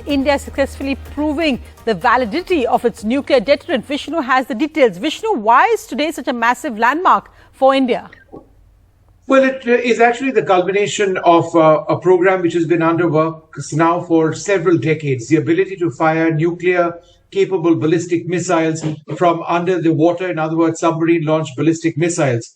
India successfully proving the validity of its nuclear deterrent? Vishnu has the details. Vishnu, why is today such a massive landmark for India? Well, it is actually the culmination of a program which has been under work now for several decades. The ability to fire nuclear-capable ballistic missiles from under the water, in other words, submarine-launched ballistic missiles.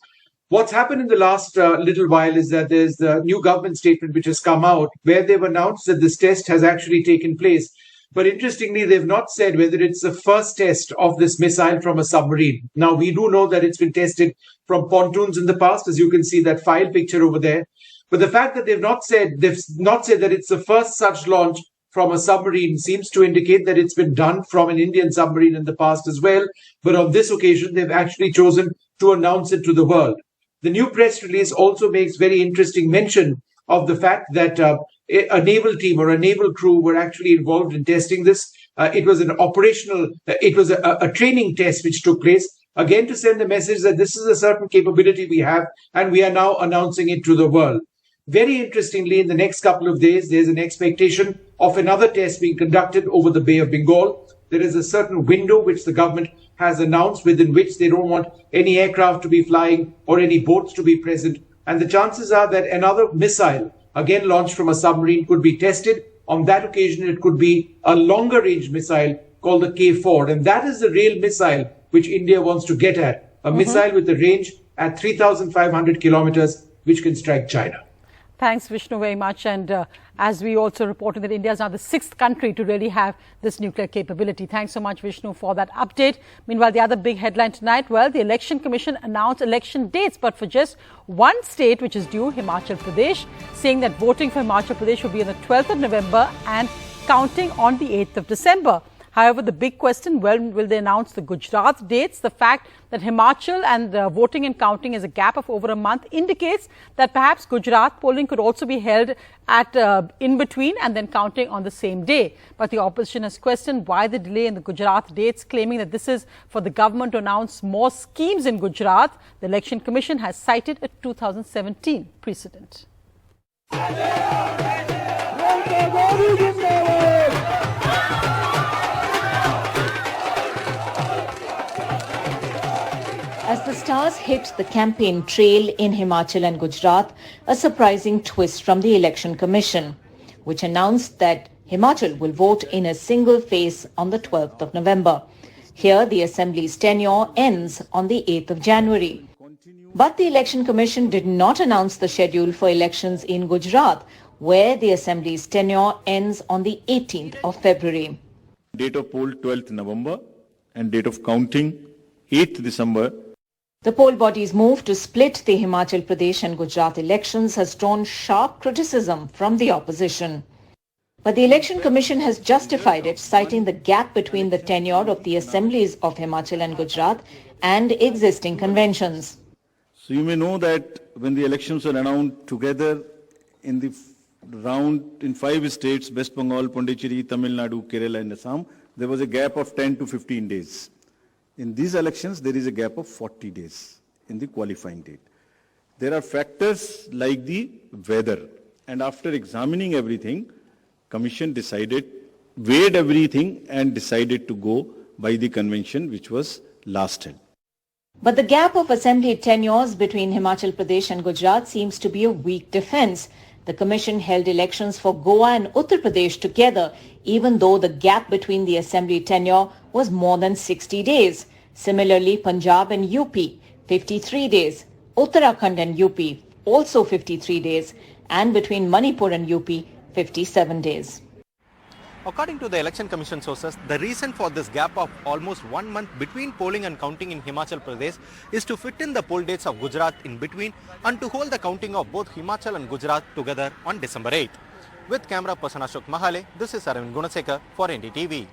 What's happened in the last little while is that there's the new government statement which has come out where they've announced that this test has actually taken place. But interestingly, they've not said whether it's the first test of this missile from a submarine. Now, we do know that it's been tested from pontoons in the past, as you can see that file picture over there. But the fact that they've not said that it's the first such launch from a submarine seems to indicate that it's been done from an Indian submarine in the past as well. But on this occasion, they've actually chosen to announce it to the world. The new press release also makes very interesting mention of the fact that a naval team or a naval crew were actually involved in testing this. It was a training test which took place, again to send the message that this is a certain capability we have and we are now announcing it to the world. Very interestingly, in the next couple of days, there's an expectation of another test being conducted over the Bay of Bengal. There is a certain window which the government has announced within which they don't want any aircraft to be flying or any boats to be present. And the chances are that another missile, again launched from a submarine, could be tested. On that occasion, it could be a longer range missile called the K4. And that is the real missile which India wants to get at. A missile with a range at 3,500 kilometers, which can strike China. Thanks, Vishnu, very much. And as we also reported that India is now the 6th country to really have this nuclear capability. Thanks so much, Vishnu, for that update. Meanwhile, the other big headline tonight, well, the Election Commission announced election dates, but for just one state, which is due, Himachal Pradesh, saying that voting for Himachal Pradesh will be on the 12th of November and counting on the 8th of December. However, the big question, when will they announce the Gujarat dates? The fact that Himachal and the voting and counting is a gap of over a month indicates that perhaps Gujarat polling could also be held at in between and then counting on the same day. But the opposition has questioned why the delay in the Gujarat dates, claiming that this is for the government to announce more schemes in Gujarat. The Election Commission has cited a 2017 precedent. As the stars hit the campaign trail in Himachal and Gujarat, a surprising twist from the Election Commission, which announced that Himachal will vote in a single phase on the 12th of November. Here, the Assembly's tenure ends on the 8th of January. But the Election Commission did not announce the schedule for elections in Gujarat, where the Assembly's tenure ends on the 18th of February. Date of poll 12th November and date of counting 8th December. The poll body's move to split the Himachal Pradesh and Gujarat elections has drawn sharp criticism from the opposition. But the Election Commission has justified it, citing the gap between the tenure of the assemblies of Himachal and Gujarat and existing conventions. So you may know that when the elections were announced together in the round in 5 states, West Bengal, Pondicherry, Tamil Nadu, Kerala and Assam, there was a gap of 10 to 15 days. In these elections, there is a gap of 40 days in the qualifying date. There are factors like the weather. And after examining everything, Commission weighed everything and decided to go by the convention which was last held. But the gap of assembly tenures between Himachal Pradesh and Gujarat seems to be a weak defense. The Commission held elections for Goa and Uttar Pradesh together, even though the gap between the assembly tenure was more than 60 days. Similarly, Punjab and UP, 53 days. Uttarakhand and UP, also 53 days. And between Manipur and UP, 57 days. According to the Election Commission sources, the reason for this gap of almost 1 month between polling and counting in Himachal Pradesh is to fit in the poll dates of Gujarat in between and to hold the counting of both Himachal and Gujarat together on December 8th. With camera person Ashok Mahale, this is Arvind Gunasekar for NDTV.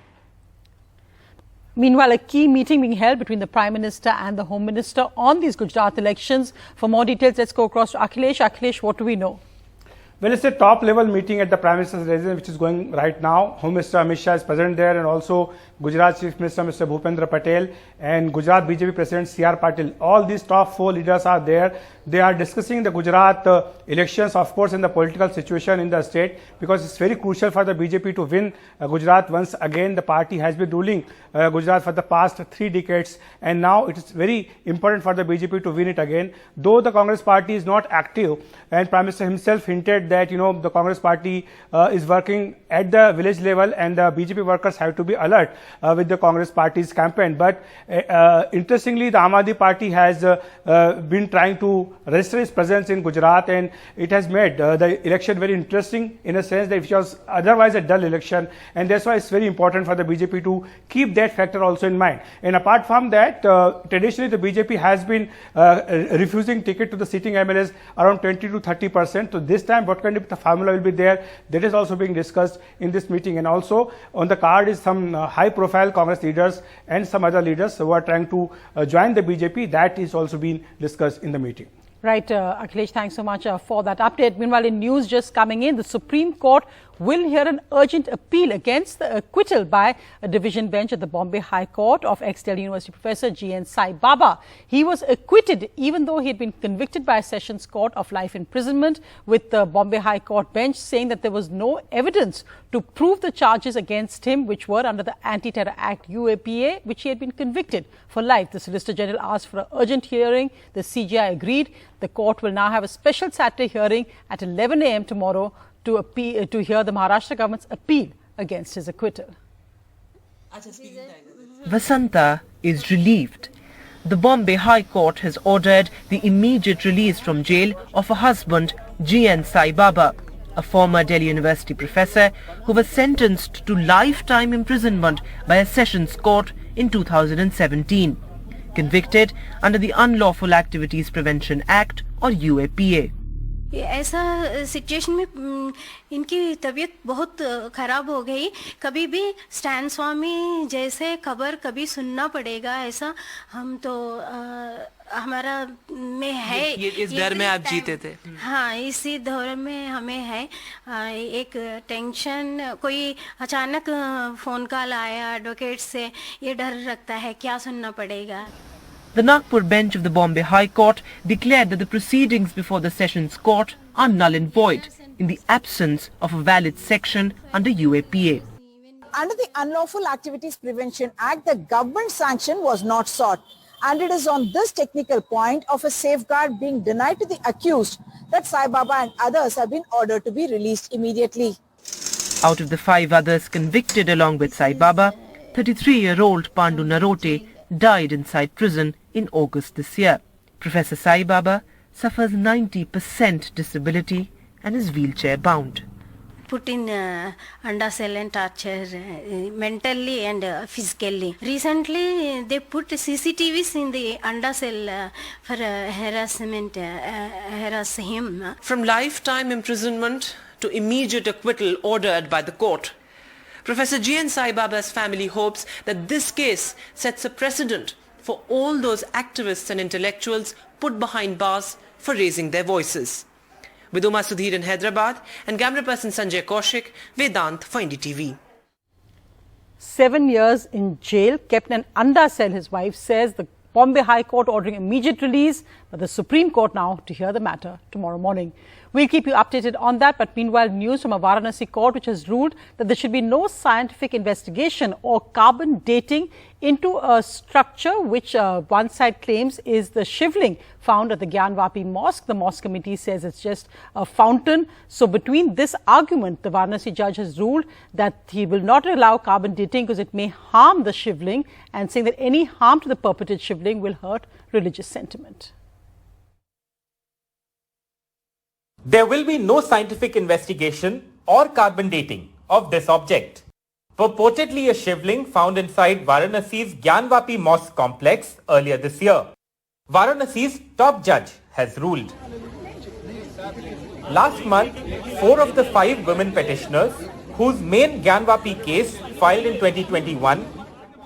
Meanwhile, a key meeting being held between the Prime Minister and the Home Minister on these Gujarat elections. For more details, let's go across to Akhilesh. Akhilesh, what do we know? Well, it's a top-level meeting at the Prime Minister's residence, which is going right now. Home Minister Amit Shah is present there, and also Gujarat Chief Minister Mr. Bhupendra Patel and Gujarat BJP President C.R. Patil. All these top 4 leaders are there. They are discussing the Gujarat elections, of course, and the political situation in the state, because it's very crucial for the BJP to win Gujarat once again. The party has been ruling Gujarat for the past 3 decades, and now it is very important for the BJP to win it again. Though the Congress party is not active, and Prime Minister himself hinted that the Congress party is working at the village level, and the BJP workers have to be alert with the Congress party's campaign. But interestingly, the Aam Aadmi party has been trying to register its presence in Gujarat, and it has made the election very interesting in a sense that it was otherwise a dull election, and that's why it's very important for the BJP to keep that factor also in mind. And apart from that, traditionally the BJP has been refusing ticket to the sitting MLAs around 20 to 30%. So this time, what kind of the formula will be there, that is also being discussed in this meeting. And also on the card is some high-profile Congress leaders and some other leaders who are trying to join the BJP. That is also being discussed in the meeting. Right, Akhilesh, thanks so much for that update. Meanwhile, in news just coming in, the Supreme Court will hear an urgent appeal against the acquittal by a division bench at the Bombay High Court of ex-Delhi University professor G.N. Saibaba. He was acquitted even though he had been convicted by a Sessions Court of life imprisonment, with the Bombay High Court bench saying that there was no evidence to prove the charges against him, which were under the Anti-Terror Act UAPA, which he had been convicted for life. The Solicitor General asked for an urgent hearing. The CJI agreed. The court will now have a special Saturday hearing at 11 a.m. tomorrow to hear the Maharashtra government's appeal against his acquittal. Vasanta is relieved. The Bombay High Court has ordered the immediate release from jail of her husband, G.N. Saibaba, a former Delhi University professor who was sentenced to lifetime imprisonment by a Sessions Court in 2017, convicted under the Unlawful Activities Prevention Act or UAPA. ऐसा situation में इनकी तबीयत बहुत खराब हो गई. कभी भी स्टैन स्वामी जैसे खबर कभी सुनना पड़ेगा, ऐसा हम तो हमारा में है. ये इस डर में आप जीते थे? हाँ, इसी दौर में हमें है एक टेंशन. कोई अचानक फोन कॉल आया एडवोकेट से, ये डर रखता है क्या सुनना पड़ेगा. The Nagpur bench of the Bombay High Court declared that the proceedings before the Sessions Court are null and void in the absence of a valid section under UAPA. Under the Unlawful Activities Prevention Act, the government sanction was not sought, and it is on this technical point of a safeguard being denied to the accused that Saibaba and others have been ordered to be released immediately. Out of the 5 others convicted along with Saibaba, 33-year-old Pandu Narote died inside prison in August this year. Professor Saibaba suffers 90% disability and is wheelchair bound. Put in under cell and torture mentally and physically. Recently they put CCTVs in the under cell for harassment, harass him. From lifetime imprisonment to immediate acquittal ordered by the court. Professor G.N. Saibaba's family hopes that this case sets a precedent for all those activists and intellectuals put behind bars for raising their voices. With Uma Sudhir in Hyderabad and camera person Sanjay Kaushik, Vedant for NDTV. 7 years in jail, kept in an under cell, his wife says. The Bombay High Court ordering immediate release, but the Supreme Court now to hear the matter tomorrow morning. We'll keep you updated on that. But meanwhile, news from a Varanasi court which has ruled that there should be no scientific investigation or carbon dating into a structure which one side claims is the Shivling found at the Gyanvapi Mosque. The mosque committee says it's just a fountain. So between this argument, the Varanasi judge has ruled that he will not allow carbon dating because it may harm the Shivling, and saying that any harm to the purported Shivling will hurt religious sentiment. There will be no scientific investigation or carbon dating of this object. Purportedly a Shivling found inside Varanasi's Gyanvapi Mosque complex earlier this year. Varanasi's top judge has ruled. Last month, 4 of the 5 women petitioners, whose main Gyanvapi case filed in 2021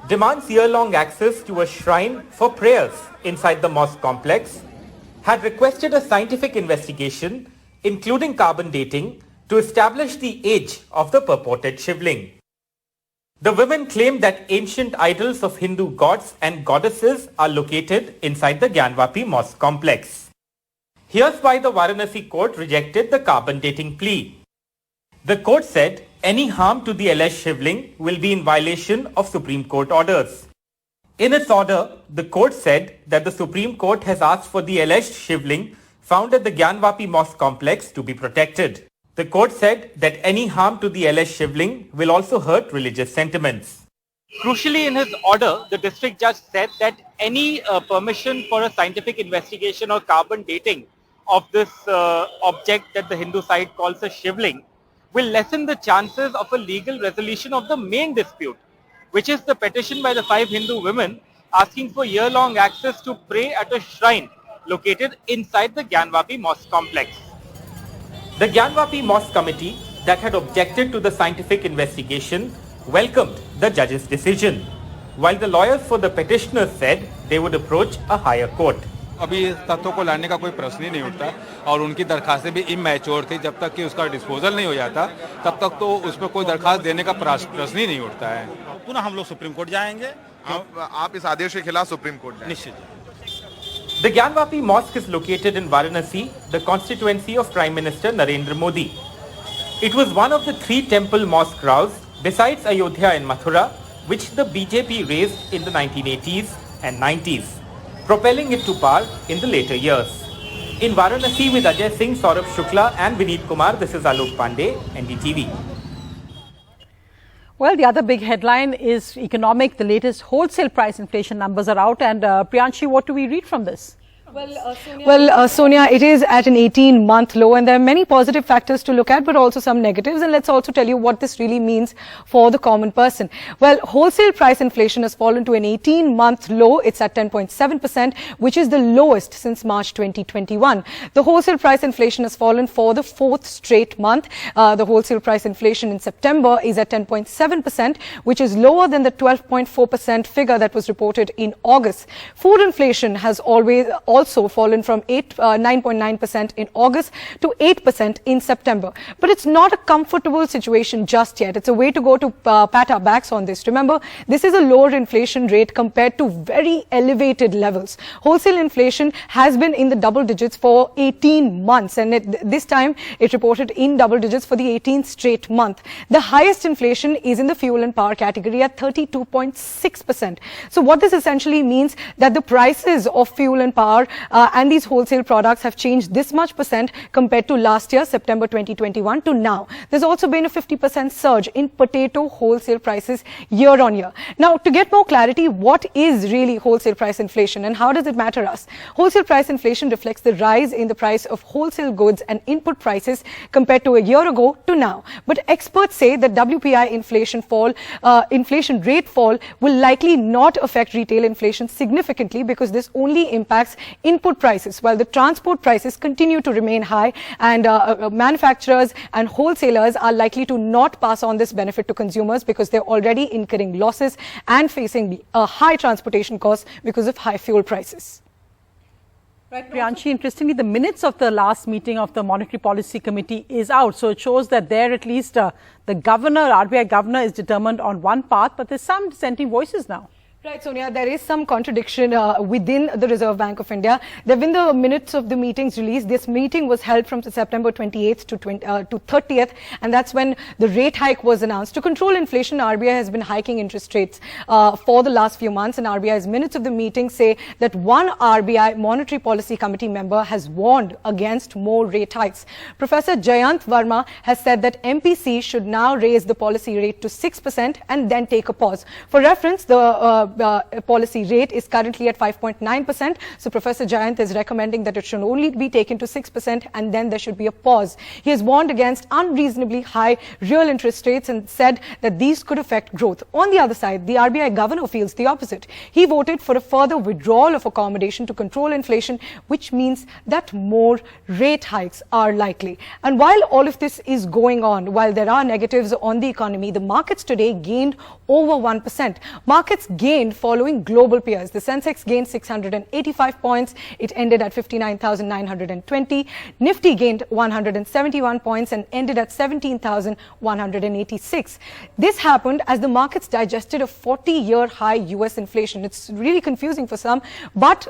demands year-long access to a shrine for prayers inside the mosque complex, had requested a scientific investigation including carbon dating, to establish the age of the purported Shivling. The women claim that ancient idols of Hindu gods and goddesses are located inside the Gyanvapi mosque complex. Here's why the Varanasi court rejected the carbon dating plea. The court said any harm to the alleged Shivling will be in violation of Supreme Court orders. In its order, the court said that the Supreme Court has asked for the alleged Shivling found at the Gyanvapi mosque complex to be protected. The court said that any harm to the alleged Shivling will also hurt religious sentiments. Crucially, in his order, the district judge said that any permission for a scientific investigation or carbon dating of this object that the Hindu side calls a Shivling will lessen the chances of a legal resolution of the main dispute, which is the petition by the 5 Hindu women asking for year-long access to pray at a shrine located inside the Gyanvapi mosque complex. The Gyanvapi Mosque Committee that had objected to the scientific investigation welcomed the judge's decision, while the lawyers for the petitioners said they would approach a higher court. अभी इस तथ्यों को लाने का कोई प्रश्न ही नहीं उठता और उनकी दरखास्तें भी इमैच्योर थी जब तक कि उसका डिस्पोजल नहीं हो जाता तब तक तो उस पर कोई दरखास्त देने का प्रश्न ही नहीं उठता है पुनः हम लोग सुप्रीम कोर्ट जाएंगे आप इस आदेश के खिलाफ सुप्रीम कोर्ट जाएंगे निश्चित The Gyanvapi Mosque is located in Varanasi, the constituency of Prime Minister Narendra Modi. It was one of the 3 temple mosque rows besides Ayodhya and Mathura, which the BJP raised in the 1980s and 90s, propelling it to power in the later years. In Varanasi with Ajay Singh, Saurabh Shukla and Vineet Kumar, this is Alok Pandey, NDTV. Well, the other big headline is economic. The latest wholesale price inflation numbers are out. And Priyanshi, what do we read from this? Sonia, it is at an 18-month low, and there are many positive factors to look at, but also some negatives. And let's also tell you what this really means for the common person. Well, wholesale price inflation has fallen to an 18-month low. It's at 10.7%, which is the lowest since March 2021. The wholesale price inflation has fallen for the 4th straight month. The wholesale price inflation in September is at 10.7%, which is lower than the 12.4% figure that was reported in August. Food inflation has also fallen from 9.9% in August to 8% in September. But it's not a comfortable situation just yet. It's a way to go to pat our backs on this. Remember, this is a lower inflation rate compared to very elevated levels. Wholesale inflation has been in the double digits for 18 months, and this time it reported in double digits for the 18th straight month. The highest inflation is in the fuel and power category at 32.6%. So what this essentially means that the prices of fuel and power and these wholesale products have changed this much percent compared to last year, September 2021 to now. There's also been a 50% surge in potato wholesale prices year on year. Now, to get more clarity, what is really wholesale price inflation and how does it matter us? Wholesale price inflation reflects the rise in the price of wholesale goods and input prices compared to a year ago to now. But experts say that WPI inflation rate fall will likely not affect retail inflation significantly because this only impacts input prices, while the transport prices continue to remain high, and manufacturers and wholesalers are likely to not pass on this benefit to consumers because they're already incurring losses and facing high transportation costs because of high fuel prices. Right, Priyanshi, interestingly, the minutes of the last meeting of the Monetary Policy Committee is out. So it shows that there at least the governor, RBI governor, is determined on one path, but there's some dissenting voices now. Right, Sonia, there is some contradiction within the Reserve Bank of India. There have been the minutes of the meetings released. This meeting was held from September 28th to 30th, and that's when the rate hike was announced. To control inflation, RBI has been hiking interest rates for the last few months, and RBI's minutes of the meeting say that one RBI Monetary Policy Committee member has warned against more rate hikes. Professor Jayant Verma has said that MPC should now raise the policy rate to 6% and then take a pause. For reference, the policy rate is currently at 5.9%. So Professor Jayant is recommending that it should only be taken to 6% and then there should be a pause. He has warned against unreasonably high real interest rates and said that these could affect growth. On the other side, the RBI governor feels the opposite. He voted for a further withdrawal of accommodation to control inflation, which means that more rate hikes are likely. And while all of this is going on, while there are negatives on the economy, the markets today gained over 1%. Markets gained gained following global peers. The Sensex gained 685 points. It ended at 59,920. Nifty gained 171 points and ended at 17,186. This happened as the markets digested a 40-year high US inflation. It's really confusing for some, but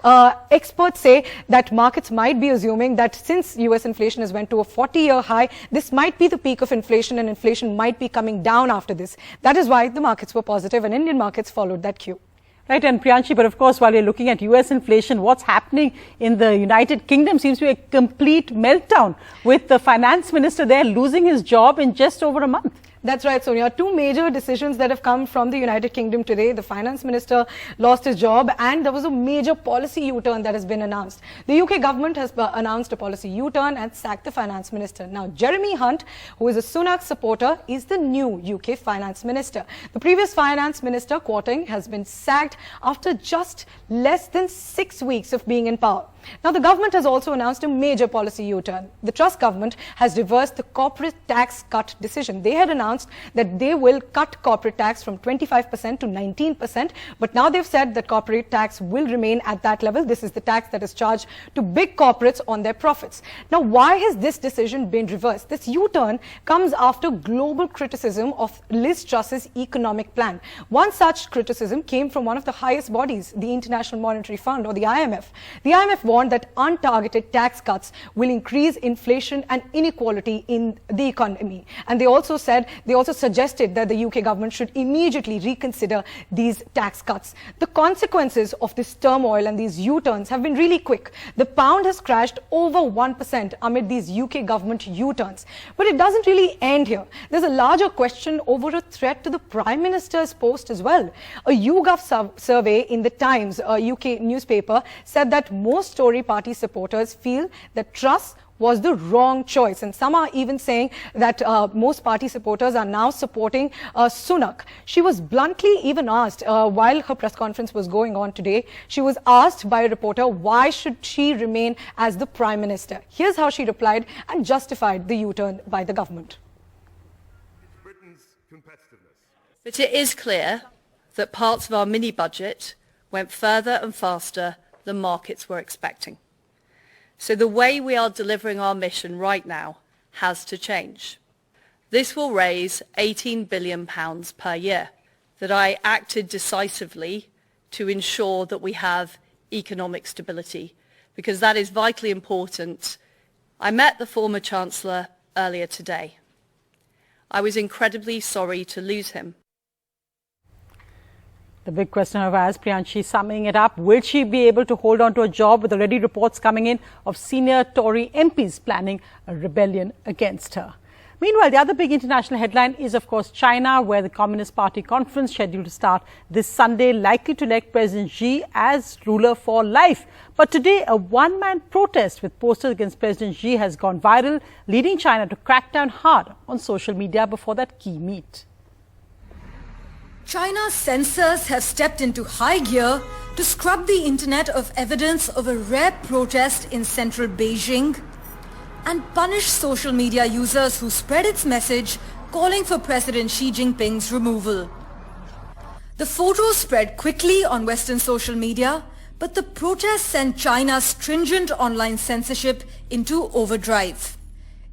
experts say that markets might be assuming that since US inflation has went to a 40-year high, this might be the peak of inflation and inflation might be coming down after this. That is why the markets were positive and Indian markets followed that cue. Right, and Priyanshi, but of course, while you're looking at US inflation, what's happening in the United Kingdom seems to be a complete meltdown, with the finance minister there losing his job in just over a month. That's right, Sonia. Two major decisions that have come from the United Kingdom today. The finance minister lost his job and there was a major policy U-turn that has been announced. The UK government has announced a policy U-turn and sacked the finance minister. Now, Jeremy Hunt, who is a Sunak supporter, is the new UK finance minister. The previous finance minister, Quating, has been sacked after just less than 6 weeks of being in power. Now, the government has also announced a major policy U-turn. The Truss government has reversed the corporate tax cut decision. They had announced that they will cut corporate tax from 25% to 19%, but now they've said that corporate tax will remain at that level. This is the tax that is charged to big corporates on their profits. Now, why has this decision been reversed? This U-turn comes after global criticism of Liz Truss's economic plan. One such criticism came from one of the highest bodies, the International Monetary Fund, or the IMF. The IMF warned that untargeted tax cuts will increase inflation and inequality in the economy. And they also suggested that the UK government should immediately reconsider these tax cuts. The consequences of this turmoil and these U-turns have been really quick. The pound has crashed over 1% amid these UK government U-turns. But it doesn't really end here. There's a larger question over a threat to the Prime Minister's post as well. A YouGov survey in the Times, a UK newspaper, said that most Tory party supporters feel that Truss was the wrong choice, and some are even saying that most party supporters are now supporting Sunak. She was bluntly even asked while her press conference was going on today, she was asked by a reporter why should she remain as the Prime Minister. Here's how she replied and justified the U-turn by the government. Britain's competitiveness. But it is clear that parts of our mini-budget went further and faster than markets were expecting. So the way we are delivering our mission right now has to change. This will raise £18 billion per year, that I acted decisively to ensure that we have economic stability, because that is vitally important. I met the former Chancellor earlier today. I was incredibly sorry to lose him. The big question, however, as Priyanshi summing it up, will she be able to hold on to a job, with already reports coming in of senior Tory MPs planning a rebellion against her? Meanwhile, the other big international headline is, of course, China, where the Communist Party conference scheduled to start this Sunday, likely to elect President Xi as ruler for life. But today, a one-man protest with posters against President Xi has gone viral, leading China to crack down hard on social media before that key meet. China's censors have stepped into high gear to scrub the internet of evidence of a rare protest in central Beijing and punish social media users who spread its message calling for President Xi Jinping's removal. The photos spread quickly on Western social media, but the protest sent China's stringent online censorship into overdrive.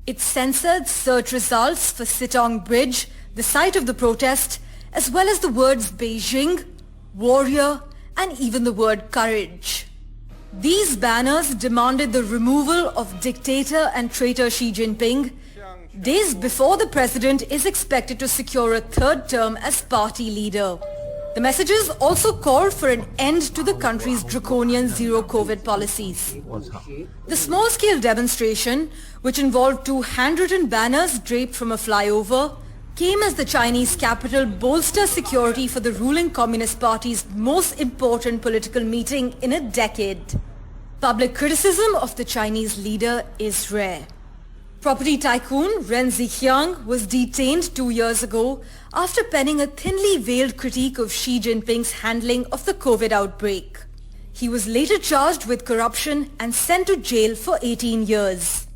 It censored search results for Sitong Bridge, the site of the protest, as well as the words Beijing, warrior, and even the word courage. These banners demanded the removal of dictator and traitor Xi Jinping, days before the president is expected to secure a third term as party leader. The messages also called for an end to the country's draconian zero-COVID policies. The small-scale demonstration, which involved 2 handwritten banners draped from a flyover, came as the Chinese capital bolstered security for the ruling Communist Party's most important political meeting in a decade. Public criticism of the Chinese leader is rare. Property tycoon Ren Zixiang was detained 2 years ago after penning a thinly veiled critique of Xi Jinping's handling of the COVID outbreak. He was later charged with corruption and sent to jail for 18 years.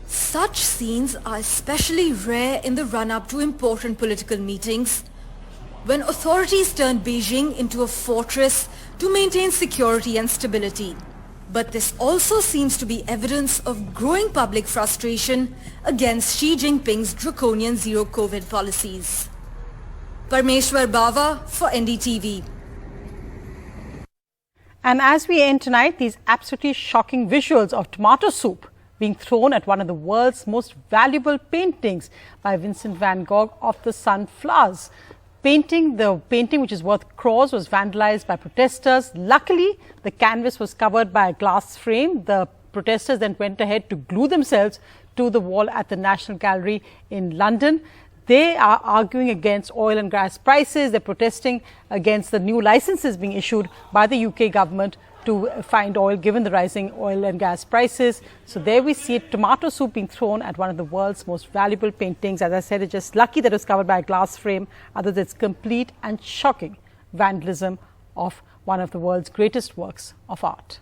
Such scenes are especially rare in the run-up to important political meetings, when authorities turned Beijing into a fortress to maintain security and stability. But this also seems to be evidence of growing public frustration against Xi Jinping's draconian zero-COVID policies. Parmeshwar Bava for NDTV. And as we end tonight, these absolutely shocking visuals of tomato soup being thrown at one of the world's most valuable paintings by Vincent van Gogh of the sunflowers. The painting, which is worth crores, was vandalized by protesters. Luckily, the canvas was covered by a glass frame. The protesters then went ahead to glue themselves to the wall at the National Gallery in London. They are arguing against oil and gas prices. They're protesting against the new licenses being issued by the UK government to find oil, given the rising oil and gas prices. So there we see it, tomato soup being thrown at one of the world's most valuable paintings. As I said, it's just lucky that it was covered by a glass frame. Otherwise, it's complete and shocking vandalism of one of the world's greatest works of art.